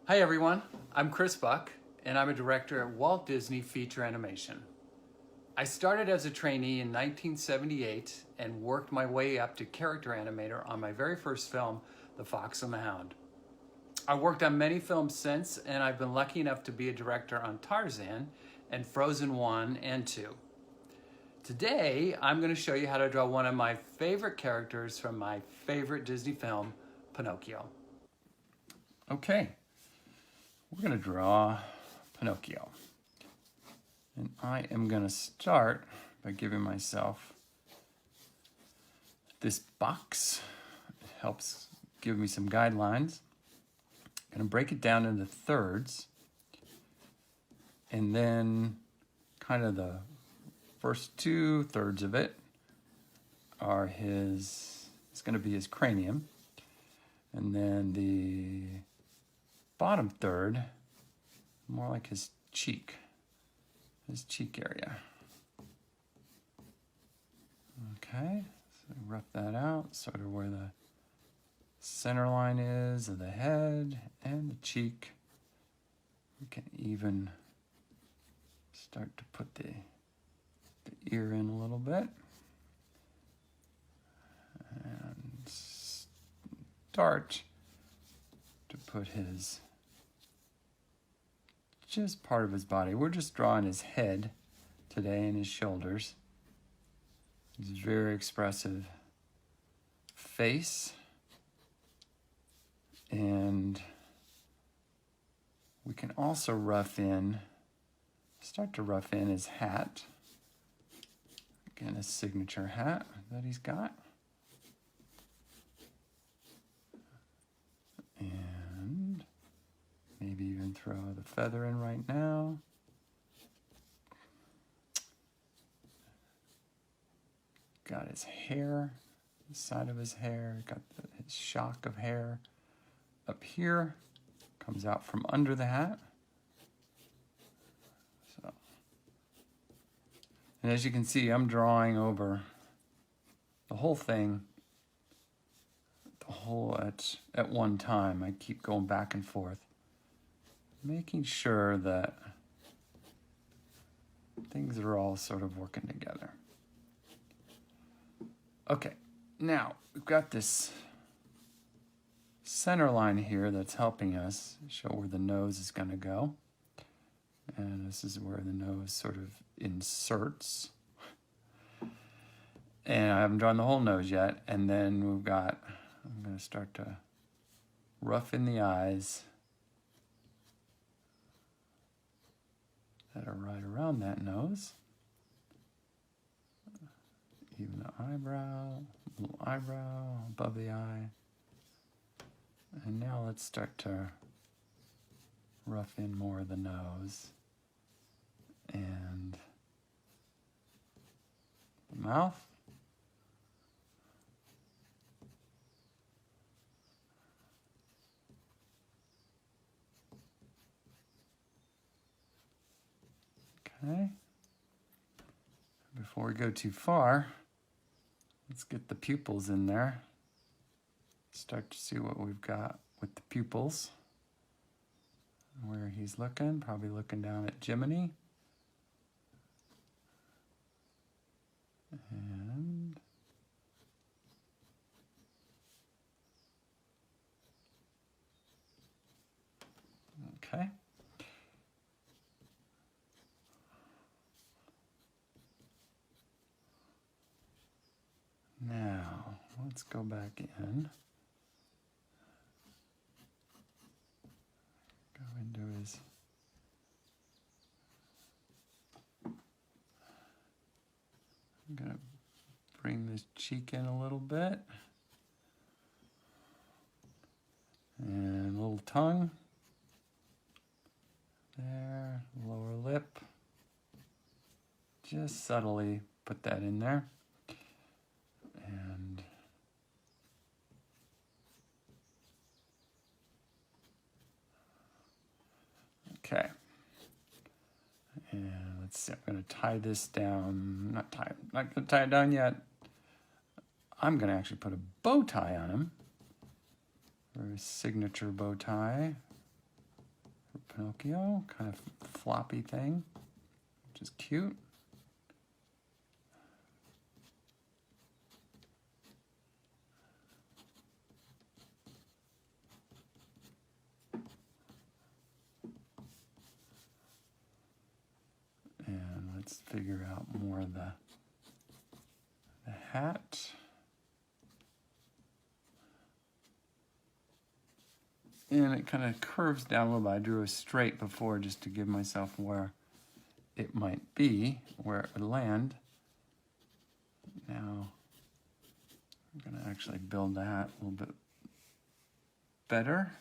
Hi everyone, I'm Chris Buck, and I'm a director at Walt Disney Feature Animation. I started as a trainee in 1978 and worked my way up to character animator on my very first film, The Fox and the Hound. I worked on many films since, and I've been lucky enough to be a director on Tarzan and Frozen 1 and 2. Today, I'm going to show you how to draw one of my favorite characters from my favorite Disney film, Pinocchio. Okay, we're going to draw Pinocchio. And I am going to start by giving myself this box. It helps give me some guidelines. I'm going to break it down into thirds. And then kind of the first 2/3 of it are it's going to be his cranium. And then the bottom third, more like his cheek area. Okay, so rough that out, sort of where the center line is of the head and the cheek. We can even start to put the ear in a little bit. And start to put just part of his body. We're just drawing his head today and his shoulders. His very expressive face. And we can also start to rough in his hat. Again, his signature hat that he's got. And maybe even throw the feather in right now. Got his hair, the side of his hair, got his shock of hair up here, comes out from under the hat. So, and as you can see, I'm drawing over the whole thing, at one time. I keep going back and forth, making sure that things are all sort of working together. Okay, now we've got this center line here that's helping us show where the nose is going to go. And this is where the nose sort of inserts. And I haven't drawn the whole nose yet. And then I'm going to start to rough in the eyes that are right around that nose. Even the eyebrow, little eyebrow above the eye. And now let's start to rough in more of the nose and the mouth. Okay. Before we go too far, let's get the pupils in there. Start to see what we've got with the pupils. Where he's looking, probably looking down at Jiminy. And okay. Now, let's go back in. Go into his... I'm going to bring this cheek in a little bit. And a little tongue. There, lower lip. Just subtly put that in there. And okay. And let's see, I'm going to tie this down. Not going to tie it down yet. I'm going to actually put a bow tie on him. Very signature bow tie. Pinocchio, kind of floppy thing, which is cute. And let's figure out more of the hat. And it kind of curves down a little bit. I drew a straight before just to give myself where it might be, where it would land. Now, I'm going to actually build that a little bit better.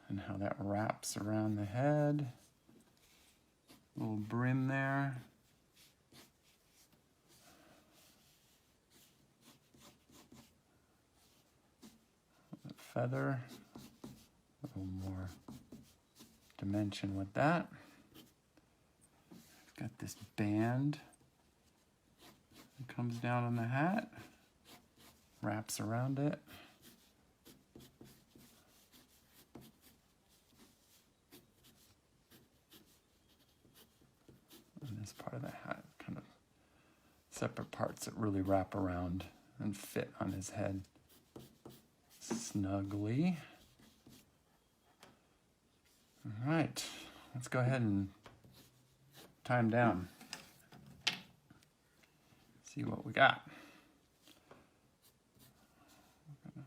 And how that wraps around the head. Little brim there. Feather, a little more dimension with that. Got this band that comes down on the hat, wraps around it. And this part of the hat, kind of separate parts that really wrap around and fit on his head snugly. All right, let's go ahead and tie him down. See what we got. We're gonna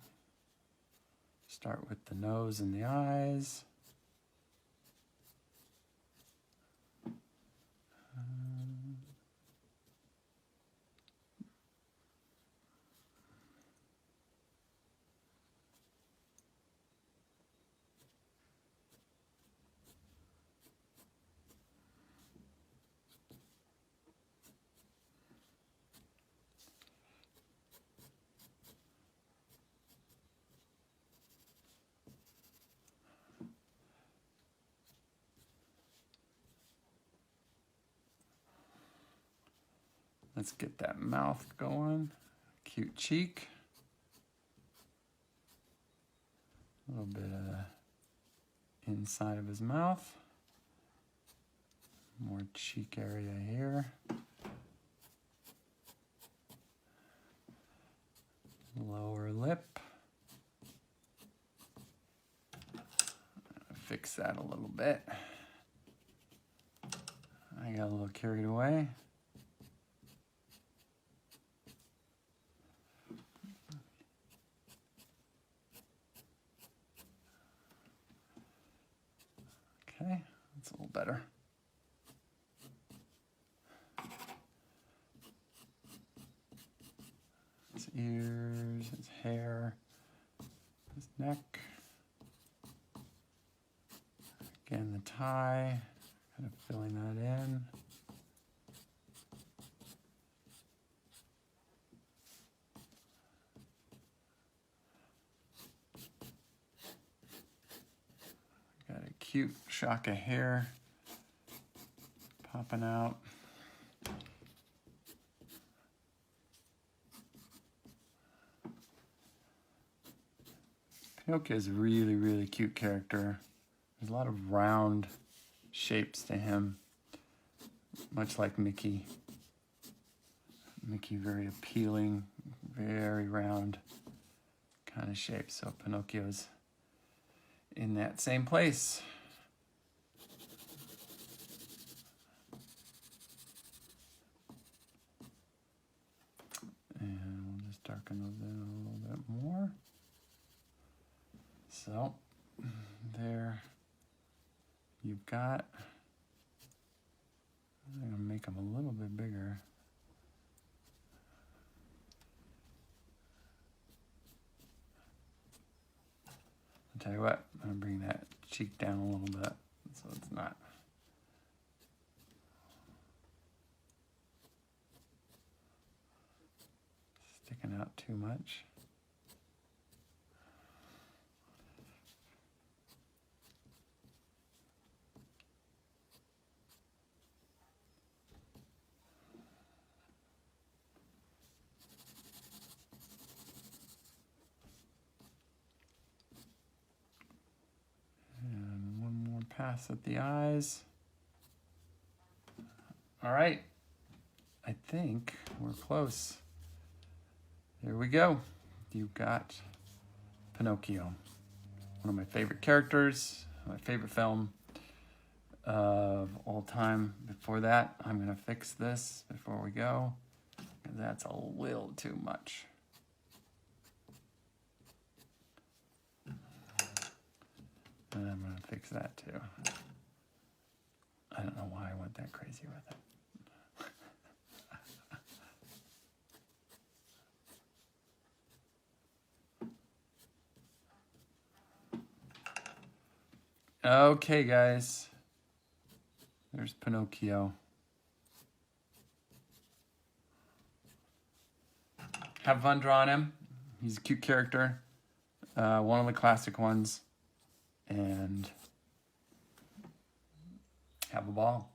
start with the nose and the eyes. Let's get that mouth going. Cute cheek. A little bit of the inside of his mouth. More cheek area here. Lower lip. Fix that a little bit. I got a little carried away. Okay, that's a little better. His ears, his hair, his neck. Again, the tie, kind of filling that in. Got a cute shock of hair popping out. Pinocchio is a really, really cute character. There's a lot of round shapes to him, much like Mickey. Mickey, very appealing, very round kind of shape. So Pinocchio's in that same place. And we'll just darken those in a little bit more. So there you've got, I'm going to make them a little bit bigger. I'll tell you what, I'm going to bring that cheek down a little bit so it's not sticking out too much. pass with the eyes. All right. I think we're close. There we go. You've got Pinocchio. One of my favorite characters, my favorite film of all time. Before that, I'm gonna fix this before we go, because that's a little too much. And I'm gonna fix that too. I don't know why I went that crazy with it. Okay, guys. There's Pinocchio. Have fun drawing him. He's a cute character. One of the classic ones. And have a ball.